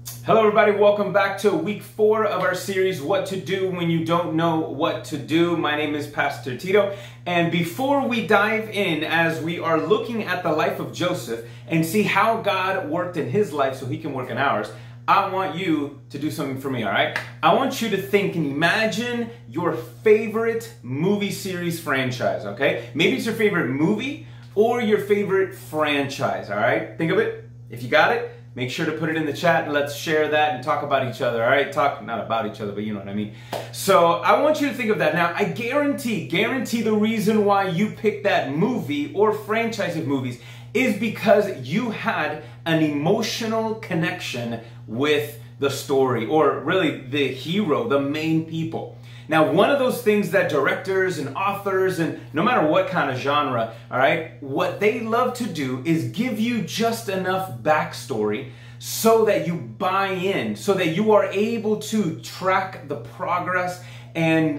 Hello everybody, welcome back to week 4 of our series, What to Do When You Don't Know What to Do. My name is Pastor Tito, and before we dive in, as we are looking at the life of Joseph and see how God worked in his life so he can work in ours, I want you to do something for me, all right? I want you to think and imagine your favorite movie series franchise, okay? Maybe it's your favorite movie or your favorite franchise, all right? Think of it. If you got it, make sure to put it in the chat and let's share that and talk about each other, all right? Talk, not about each other, but you know what I mean. So I want you to think of that. Now, I guarantee the reason why you picked that movie or franchise of movies is because you had an emotional connection with the story, or really the hero, the main people. Now, one of those things that directors and authors, and no matter what kind of genre, all right, what they love to do is give you just enough backstory so that you buy in, so that you are able to track the progress and,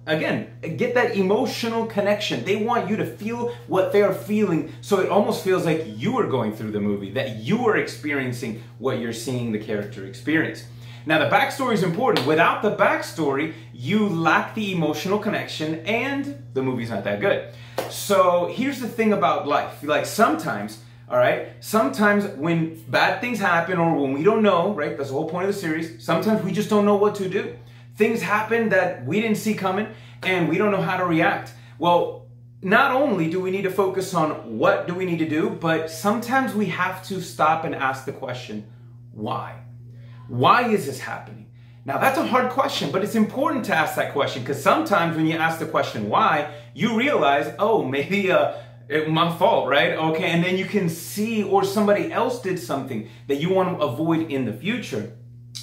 again, get that emotional connection. They want you to feel what they're feeling, so it almost feels like you are going through the movie, that you are experiencing what you're seeing the character experience. Now, the backstory is important. Without the backstory, you lack the emotional connection and the movie's not that good. So here's the thing about life. Like sometimes, all right, sometimes when bad things happen or when we don't know, right, that's the whole point of the series, sometimes we just don't know what to do. Things happen that we didn't see coming and we don't know how to react. Well, not only do we need to focus on what do we need to do, but sometimes we have to stop and ask the question, why? Why is this happening? Now, that's a hard question, but it's important to ask that question because sometimes when you ask the question why, you realize, oh, maybe my fault, right? Okay, and then you can see, or somebody else did something that you want to avoid in the future.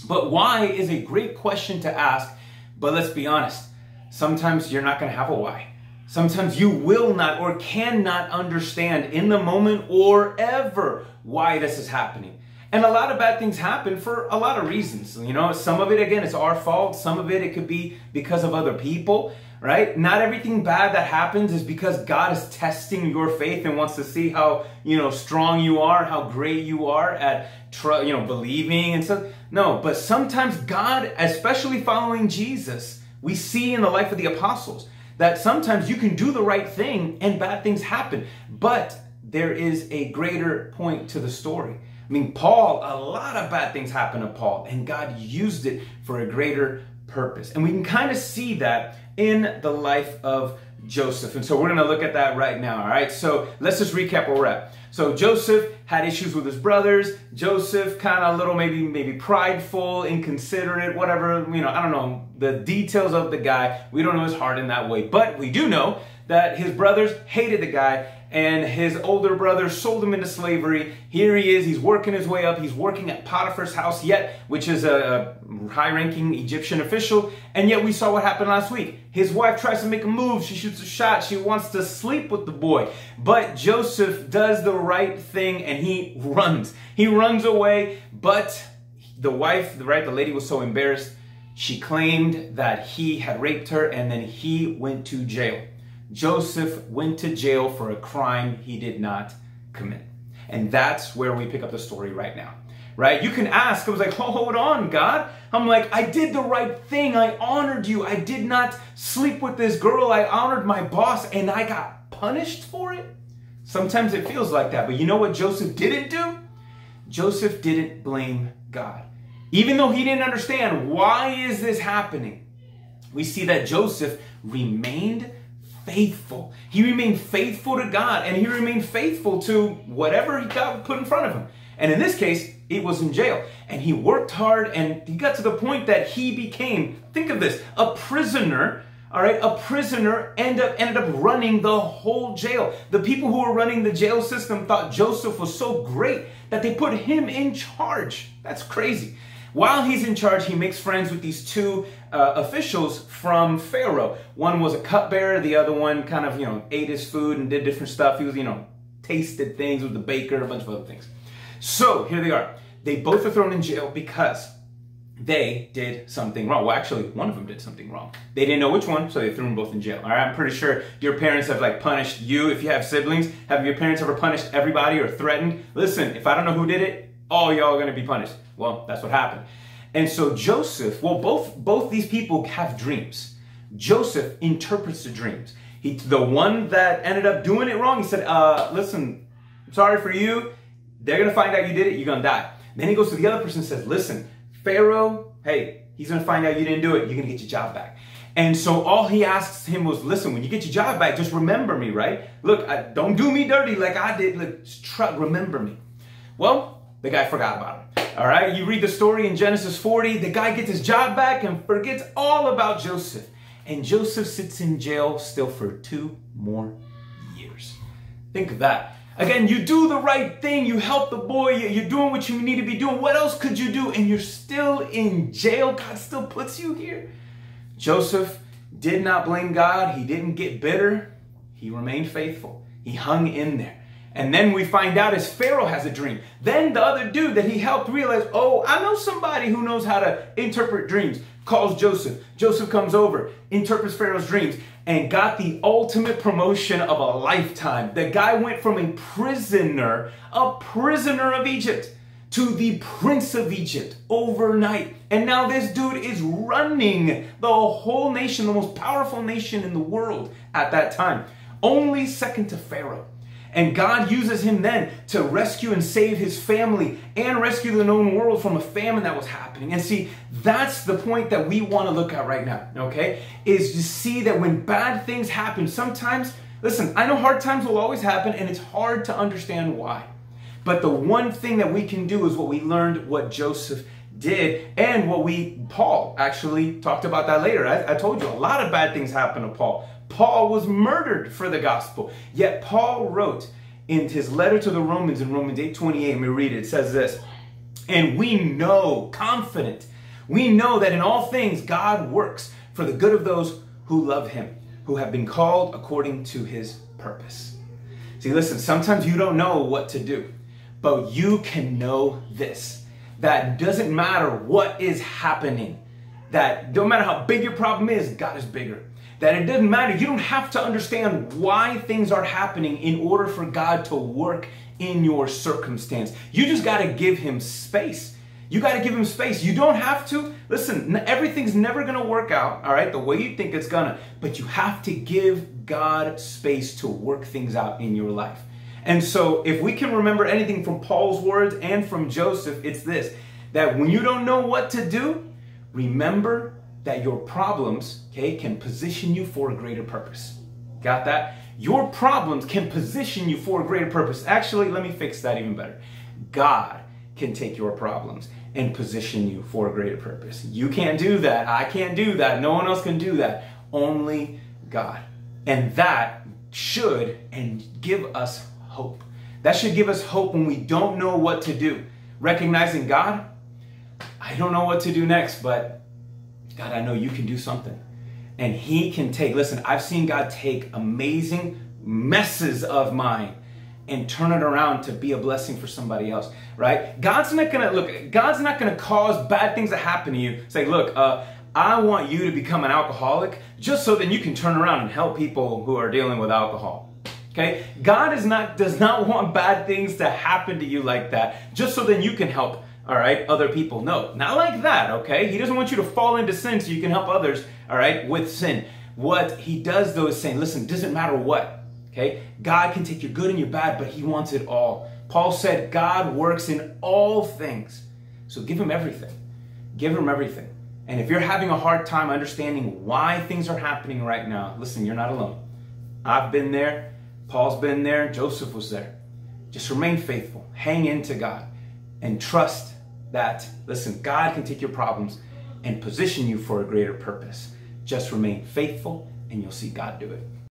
But why is a great question to ask, but let's be honest, sometimes you're not going to have a why. Sometimes you will not or cannot understand in the moment or ever why this is happening. And a lot of bad things happen for a lot of reasons. Some of it, again, it's our fault. Some of it could be because of other people, right? Not everything bad that happens is because God is testing your faith and wants to see how, strong you are, how great you are at, believing and stuff. No, but sometimes God, especially following Jesus, we see in the life of the apostles that sometimes you can do the right thing and bad things happen. But there is a greater point to the story. I mean, Paul, a lot of bad things happened to Paul, and God used it for a greater purpose. And we can kind of see that in the life of Joseph. And so we're going to look at that right now, all right? So let's just recap where we're at. So Joseph had issues with his brothers. Joseph kind of a little maybe prideful, inconsiderate, whatever, I don't know the details of the guy. We don't know his heart in that way. But we do know that his brothers hated the guy, and his older brother sold him into slavery. Here he is, he's working his way up. He's working at Potiphar's house which is a high-ranking Egyptian official. And yet we saw what happened last week. His wife tries to make a move. She shoots a shot. She wants to sleep with the boy. But Joseph does the right thing and he runs. He runs away, but the wife, the lady was so embarrassed. She claimed that he had raped her and then he went to jail. Joseph went to jail for a crime he did not commit. And that's where we pick up the story right now, right? You can ask, I was like, oh, hold on, God. I'm like, I did the right thing. I honored you. I did not sleep with this girl. I honored my boss and I got punished for it. Sometimes it feels like that. But you know what Joseph didn't do? Joseph didn't blame God. Even though he didn't understand why is this happening, we see that Joseph remained faithful. He remained faithful to God and he remained faithful to whatever he got put in front of him. And in this case, it was in jail. And he worked hard and he got to the point that he became, think of this, a prisoner. All right, a prisoner ended up running the whole jail. The people who were running the jail system thought Joseph was so great that they put him in charge. That's crazy. While he's in charge, he makes friends with these two officials from Pharaoh. One was a cupbearer. The other one kind of, ate his food and did different stuff. He was, tasted things with the baker, a bunch of other things. So here they are. They both are thrown in jail because they did something wrong. Well, actually, one of them did something wrong. They didn't know which one, so they threw them both in jail. All right, I'm pretty sure your parents have punished you. If you have siblings, have your parents ever punished everybody or threatened? Listen, if I don't know who did it, all y'all are going to be punished. Well, that's what happened. And so Joseph, well, both these people have dreams. Joseph interprets the dreams. The one that ended up doing it wrong, he said, listen, I'm sorry for you. They're going to find out you did it. You're going to die. Then he goes to the other person and says, listen, Pharaoh, hey, he's going to find out you didn't do it. You're going to get your job back. And so all he asks him was, listen, when you get your job back, just remember me, right? Look, don't do me dirty like I did. Look, remember me. Well, the guy forgot about him. All right, you read the story in Genesis 40. The guy gets his job back and forgets all about Joseph. And Joseph sits in jail still for 2 more years. Think of that. Again, you do the right thing. You help the boy. You're doing what you need to be doing. What else could you do? And you're still in jail. God still puts you here. Joseph did not blame God. He didn't get bitter. He remained faithful. He hung in there. And then we find out as Pharaoh has a dream. Then the other dude that he helped realize, oh, I know somebody who knows how to interpret dreams. Calls Joseph. Joseph comes over, interprets Pharaoh's dreams, and got the ultimate promotion of a lifetime. The guy went from a prisoner of Egypt, to the prince of Egypt overnight. And now this dude is running the whole nation, the most powerful nation in the world at that time. Only second to Pharaoh. And God uses him then to rescue and save his family and rescue the known world from a famine that was happening. And see, that's the point that we want to look at right now, okay? Is to see that when bad things happen, sometimes, listen, I know hard times will always happen and it's hard to understand why. But the one thing that we can do is what we learned, what Joseph did, and what Paul actually talked about that later. I told you a lot of bad things happened to Paul. Paul was murdered for the gospel. Yet Paul wrote in his letter to the Romans in Romans 8:28, let me read it. It says this, and we know, confident, we know that in all things God works for the good of those who love him, who have been called according to his purpose. See, listen, sometimes you don't know what to do, but you can know this, that doesn't matter what is happening, that no matter how big your problem is, God is bigger. That it doesn't matter. You don't have to understand why things are happening in order for God to work in your circumstance. You just got to give him space. You got to give him space. You don't have to. Listen, everything's never going to work out, all right, the way you think it's going to. But you have to give God space to work things out in your life. And so if we can remember anything from Paul's words and from Joseph, it's this, that when you don't know what to do, remember that your problems, okay, can position you for a greater purpose. Got that? Your problems can position you for a greater purpose. Actually, let me fix that even better. God can take your problems and position you for a greater purpose. You can't do that. I can't do that. No one else can do that. Only God. And that should give us hope. That should give us hope when we don't know what to do. Recognizing, God, I don't know what to do next, but God, I know you can do something. And he can take, listen, I've seen God take amazing messes of mine and turn it around to be a blessing for somebody else, right? God's not gonna cause bad things to happen to you. Say, look, I want you to become an alcoholic just so then you can turn around and help people who are dealing with alcohol. Okay? God does not want bad things to happen to you like that just so then you can help, all right, other people. No, not like that, okay? He doesn't want you to fall into sin so you can help others, all right, with sin. What he does, though, is saying, listen, it doesn't matter what, okay? God can take your good and your bad, but he wants it all. Paul said God works in all things. So give him everything. Give him everything. And if you're having a hard time understanding why things are happening right now, listen, you're not alone. I've been there. Paul's been there. Joseph was there. Just remain faithful. Hang into God and trust that, listen, God can take your problems and position you for a greater purpose. Just remain faithful and you'll see God do it.